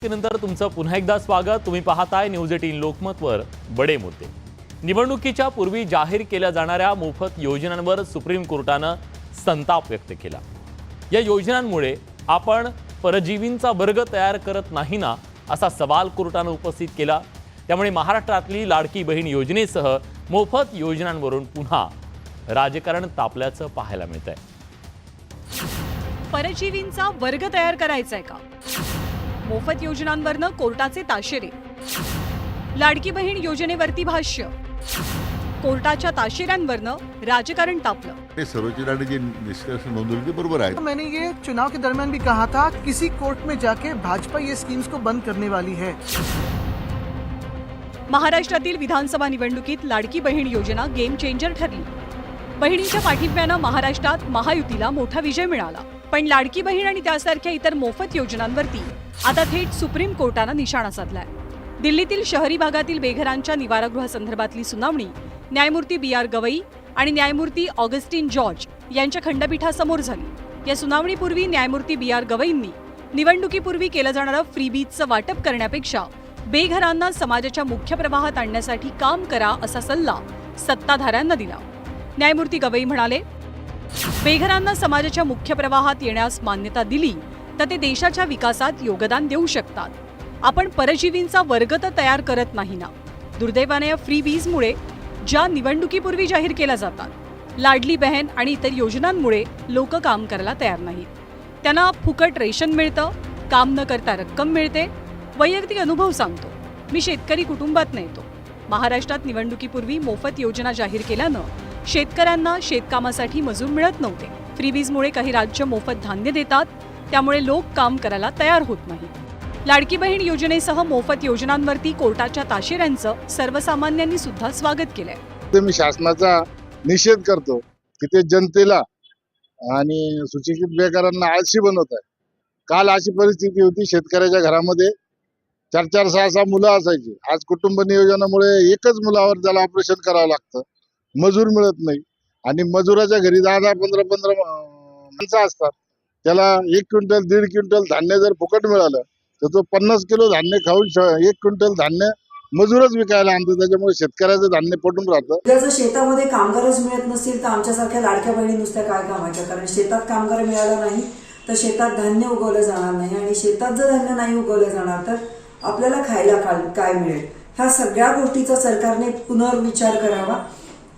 नंतर तुमचं पुन्हा एकदा स्वागत। तुम्ही पाहताय न्यूज 18 लोकमतवर बडे मुद्दे। निवडणुकीच्या पूर्वी जाहीर केल्या जाणाऱ्या मोफत योजनांवर सुप्रीम कोर्टानं संताप व्यक्त केला। या योजनांमुळे आपण परजीवींचा वर्ग तयार करत नाही ना असा सवाल कोर्टानं उपस्थित केला। त्यामुळे महाराष्ट्रातली लाडकी बहीण योजनेसह मोफत योजनांवरून पुन्हा राजकारण तापल्याचं पाहायला मिळतंय। परजीवींचा वर्ग तयार करायचा आहे का? मोफत योजनांवरनं कोर्टाचे ताशेरे। लाडकी बहीण योजनेवरती भाष्य। कोर्टाच्या ताशेऱ्यांवरनं राजकारण तापलं। सर्वोच्च न्यायालयाने जे निष्कर्ष नोंदवले ते बरोबर आहे। मैंने ये चुनाव के दरमियान भी कहा था, किसी कोर्ट में जाके भाजपा ये स्कीम्स को बंद करने वाली है। महाराष्ट्रातील विधानसभा निवडणुकीत लाडकी बहीण योजना गेम चेंजर ठरली। बहिणीच्या पाठिंब्यानं महाराष्ट्रात महायुतीला मोठा विजय मिळाला। पण लाडकी बहीण आणि त्यासारख्या इतर मोफत योजनांवरती आता थेट सुप्रीम कोर्टानं निशाणा साधलाय। दिल्लीतील शहरी भागातील बेघरांच्या निवारागृहासंदर्भातली सुनावणी न्यायमूर्ती बी.आर. गवई आणि न्यायमूर्ती ऑगस्टिन जॉर्ज यांच्या खंडपीठासमोर झाली। या सुनावणीपूर्वी न्यायमूर्ती बी.आर. गवईंनी निवडणुकीपूर्वी केलं जाणारं फ्रीबीजचं वाटप करण्यापेक्षा बेघरांना समाजाच्या मुख्य प्रवाहात आणण्यासाठी काम करा असा सल्ला सत्ताधाऱ्यांना दिला। न्यायमूर्ती गवई म्हणाले, बेघरांना समाजाच्या मुख्य प्रवाहात येण्यास मान्यता दिली तर ते देशाच्या विकासात योगदान देऊ शकतात। आपण परजीवींचा वर्ग तर तयार करत नाही ना। दुर्दैवाने या फ्रीबीजमुळे ज्या निवडणुकीपूर्वी जाहीर केल्या जातात, लाडली बहीण आणि इतर योजनांमुळे लोक काम करायला तयार नाहीत। त्यांना फुकट रेशन मिळतं, काम न करता रक्कम मिळते। वैयक्तिक अनुभव सांगतो, मी शेतकरी कुटुंबात येतो। महाराष्ट्रात निवडणुकीपूर्वी मोफत योजना जाहीर केल्यानं शेतकऱ्यांना शेतकामासाठी मजूर मिळत नव्हते। फ्रीबीजमुळे काही राज्य मोफत धान्य देतात, त्यामुळे लोक काम करायला तयार होत नाहीत। लाडकी बहीण योजनेसह मोफत योजनांवरती कोर्टाच्या ताशेऱ्यांचं सर्वसामान्यांनी सुद्धा स्वागत केलंय। मी शासनाचा निषेध करतो की ते जनतेला आणि सुशिक्षित बेकारांना आळशी बनवत आहे। काल अशी परिस्थिती होती, शेतकऱ्याच्या घरामध्ये 4-4, 6-6 मुलं असायची। आज कुटुंब नियोजनामुळे एकच मुलावर त्याला ऑपरेशन करावं लागतं, मजूर मिळत नाही आणि मजुराच्या घरी 10-10, 15-15 माणसं असतात। त्याला 1 क्विंटल 1.5 क्विंटल धान्य जर फुकट मिळालं तर तो 50 किलो धान्य खाऊन 1 क्विंटल धान्य मजूरच विकायला आणतो। त्याच्यामुळे शेतकऱ्याचं धान्य पटून राहतं। जर शेतामध्ये कामगारच मिळत नसतील तर आमच्यासारख्या लाडक्या बहिणी नुसत्या काय कामाच्या? कारण शेतात कामगार मिळाला नाही तर शेतात धान्य उगवलं जाणार नाही आणि शेतात जर धान्य नाही उगवलं जाणार तर आपल्याला खायला काय मिळेल? ह्या सगळ्या गोष्टीचा सरकारने पुनर्विचार करावा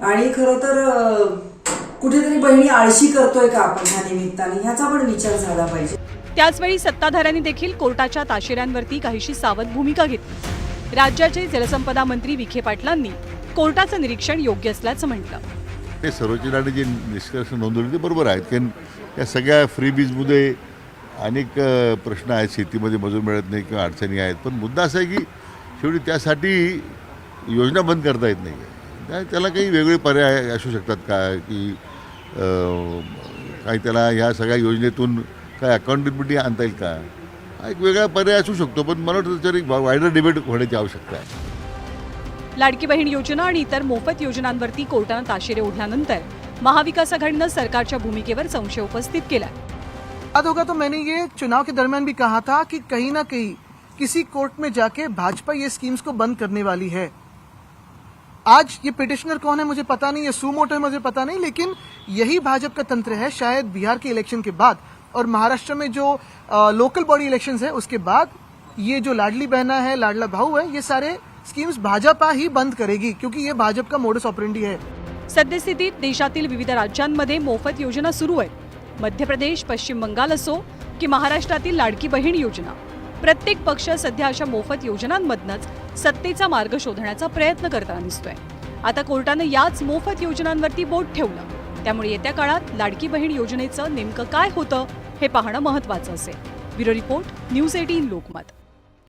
आणि खरं तर कुठेतरी बहिणी आळशी करतोय का आपण ह्या निमित्ताने, ह्याचा पण विचार झाला पाहिजे। त्याचवेळी सत्ताधाऱ्यांनी देखील कोर्टाच्या ताशेऱ्यांवरती काहीशी सावध भूमिका घेतली। राज्याचे जलसंपदा मंत्री विखे पाटलांनी कोर्टाचं निरीक्षण योग्य असल्याचं म्हटलं। ते सर्वोच्च न्यायालयाने जे निष्कर्ष नोंदवले ते बरोबर आहेत, कारण या सगळ्या फ्रीबीजमध्ये अनेक प्रश्न आहेत। शेतीमध्ये मजूर मिळत नाही किंवा अडचणी आहेत, पण मुद्दा असा आहे की शेवटी त्यासाठी योजना बंद करता येत नाही। त्याला काही वेगळे पर्याय असू शकतात का, की काही त्याला ह्या सगळ्या योजनेतून काय अकाउंटेबिलिटी आणता येईल का? हा एक वेगळा पर्याय असू शकतो, पण मला वाटतं त्याच्यावर एक वायडर डिबेट होण्याची आवश्यकता आहे। लाडकी बहीण योजना आणि इतर मोफत योजनांवरती कोर्टानं ताशेरे ओढल्यानंतर महाविकास आघाडीनं सरकारच्या भूमिकेवर संशय उपस्थित केलाय। याद होगा तो मैंने ये चुनाव के दरमियान भी कहा था कि कहीं ना कहीं किसी कोर्ट में जाके भाजपा ये स्कीम्स को बंद करने वाली है। आज ये पिटिशनर कौन है मुझे पता नहीं, ये सुमोटो है मुझे पता नहीं, लेकिन यही भाजपा का तंत्र है। शायद बिहार के इलेक्शन के बाद और महाराष्ट्र में जो लोकल बॉडी इलेक्शंस है उसके बाद ये जो लाडली बहना है, लाडला भाऊ है, ये सारे स्कीम्स भाजपा ही बंद करेगी, क्योंकि ये भाजपा का मोडस ऑपरेंडी है। सद्यस्थितीत देशातील विविध राज्यांमध्ये मोफत योजना सुरू आहेत। मध्य प्रदेश, पश्चिम बंगाल असो की महाराष्ट्रातील लाडकी बहीण योजना, प्रत्येक पक्ष सध्या अशा मोफत योजनांमधनच सत्तेचा मार्ग शोधण्याचा प्रयत्न करताना दिसतोय। आता कोर्टानं याच मोफत योजनांवरती बोट ठेवलं, त्यामुळे येत्या काळात लाडकी बहीण योजनेचं नेमकं काय होतं हे पाहणं महत्त्वाचं असेल। Bureau report, news 18 Lokmat.